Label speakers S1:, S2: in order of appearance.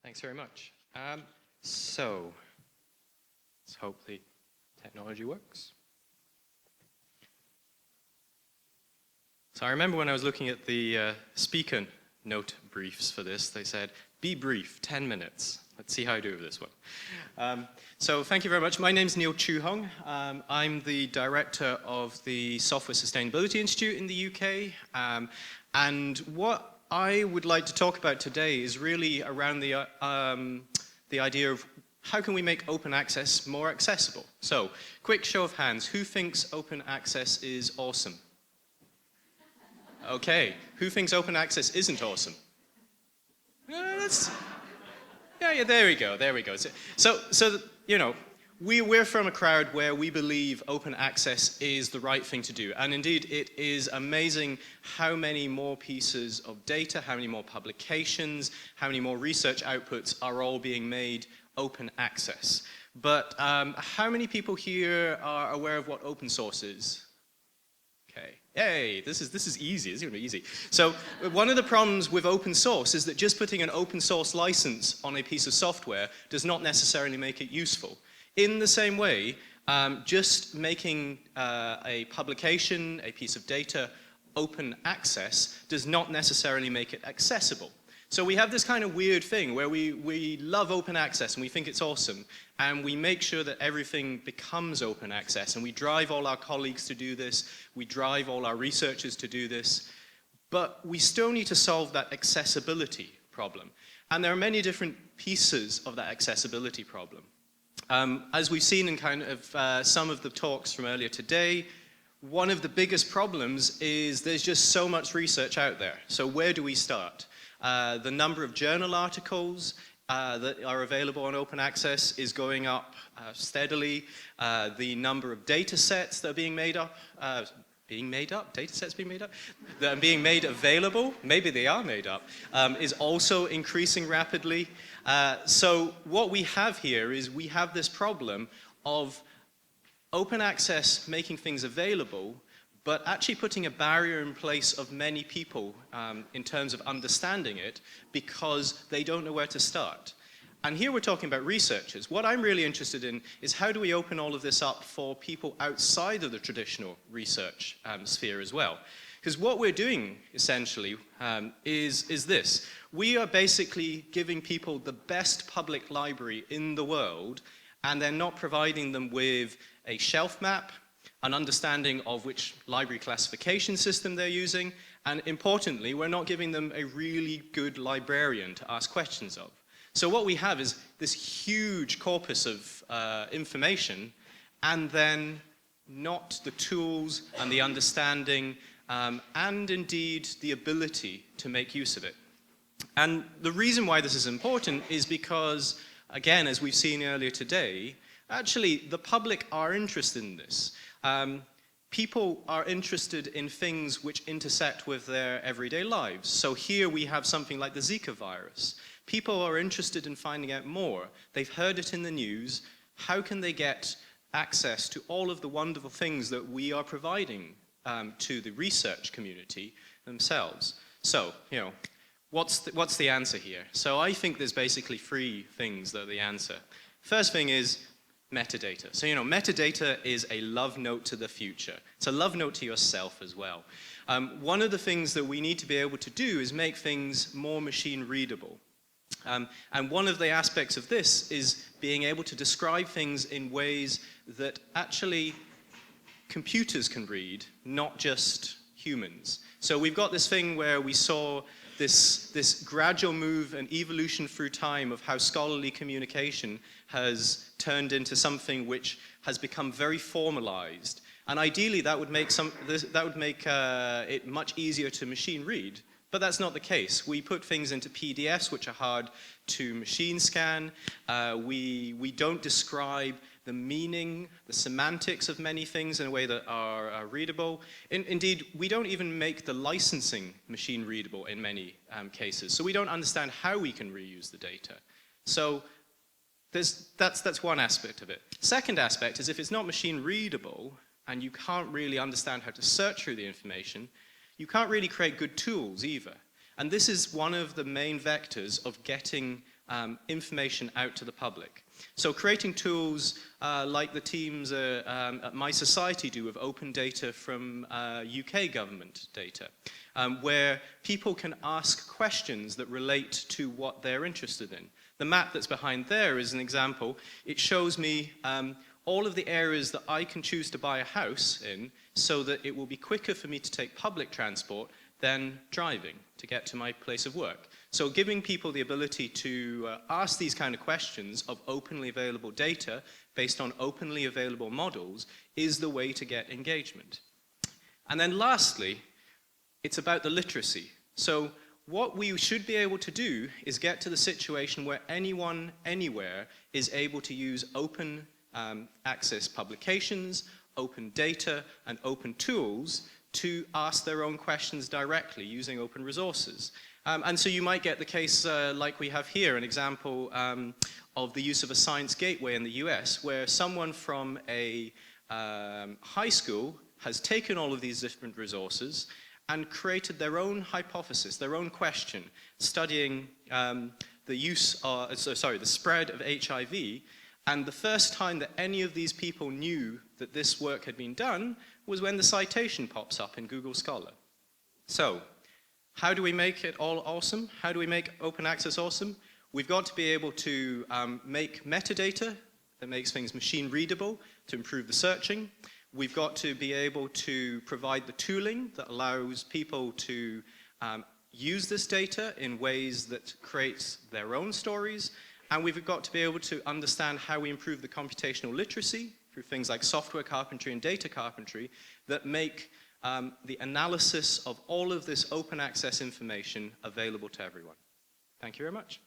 S1: Thanks very much. So, let's hope the technology works. So I remember when I was looking at the speaker note briefs for this, they said, be brief, 10 minutes. Let's see how I do with this one. So thank you very much. My name's Neil Chue. I'm the director of the Software Sustainability Institute in the UK. And what I would like to talk about today is really around the idea of how can we make open access more accessible? So, quick show of hands, who thinks open access is awesome? Okay, who thinks open access isn't awesome? Yeah, there we go. So you know, we're from a crowd where we believe open access is the right thing to do. And indeed, it is amazing how many more pieces of data, how many more publications, how many more research outputs are all being made open access. But how many people here are aware of what open source is? Okay. Hey, this is easy. This is going to be easy. So one of the problems with open source is that just putting an open source license on a piece of software does not necessarily make it useful. In the same way, just making a publication, a piece of data, open access does not necessarily make it accessible. So we have this kind of weird thing where we love open access and we think it's awesome, and we make sure that everything becomes open access, and we drive all our colleagues to do this, we drive all our researchers to do this, but we still need to solve that accessibility problem. And there are many different pieces of that accessibility problem. As we've seen in kind of some of the talks from earlier today, one of the biggest problems is there's just so much research out there. So where do we start? The number of journal articles that are available on open access is going up steadily. The number of data sets that are being made up, data sets being made up, that are being made available, maybe they are made up, is also increasing rapidly. So what we have here is we have this problem of open access making things available, but actually putting a barrier in place of many people in terms of understanding it because they don't know where to start. And here we're talking about researchers. What I'm really interested in is how do we open all of this up for people outside of the traditional research sphere as well? Because what we're doing, essentially, is this. We are basically giving people the best public library in the world, and then not providing them with a shelf map, an understanding of which library classification system they're using, and importantly, we're not giving them a really good librarian to ask questions of. So what we have is this huge corpus of information, and then not the tools and the understanding, and indeed the ability to make use of it. And the reason why this is important is because, again, as we've seen earlier today, actually the public are interested in this. People are interested in things which intersect with their everyday lives. So here we have something like the Zika virus. People are interested in finding out more. They've heard it in the news. How can they get access to all of the wonderful things that we are providing to the research community themselves? So, you know, what's the answer here? So I think there's basically three things that are the answer. First thing is metadata. So, you know, metadata is a love note to the future. It's a love note to yourself as well. One of the things that we need to be able to do is make things more machine readable. And one of the aspects of this is being able to describe things in ways that actually computers can read, not just humans. So we've got this thing where we saw this gradual move and evolution through time of how scholarly communication has turned into something which has become very formalized. And ideally, that would make it much easier to machine read. But that's not the case. We put things into PDFs which are hard to machine scan. We don't describe the meaning, the semantics of many things in a way that are readable. Indeed, we don't even make the licensing machine readable in many cases. So we don't understand how we can reuse the data. So that's one aspect of it. Second aspect is if it's not machine readable and you can't really understand how to search through the information, you can't really create good tools either. And this is one of the main vectors of getting information out to the public. So creating tools like the teams at My Society do with open data from UK government data, where people can ask questions that relate to what they're interested in. The map that's behind there is an example. It shows me all of the areas that I can choose to buy a house in so that it will be quicker for me to take public transport than driving to get to my place of work. So giving people the ability to ask these kind of questions of openly available data based on openly available models is the way to get engagement. And then lastly, it's about the literacy. So what we should be able to do is get to the situation where anyone, anywhere, is able to use open access publications, open data, and open tools to ask their own questions directly using open resources. And so you might get the case like we have here, an example of the use of a science gateway in the US, where someone from a high school has taken all of these different resources and created their own hypothesis, their own question, studying the spread of HIV. And the first time that any of these people knew that this work had been done was when the citation pops up in Google Scholar. So, how do we make it all awesome? How do we make open access awesome? We've got to be able to make metadata that makes things machine readable to improve the searching. We've got to be able to provide the tooling that allows people to use this data in ways that create their own stories. And we've got to be able to understand how we improve the computational literacy through things like software carpentry and data carpentry that make the analysis of all of this open access information available to everyone. Thank you very much.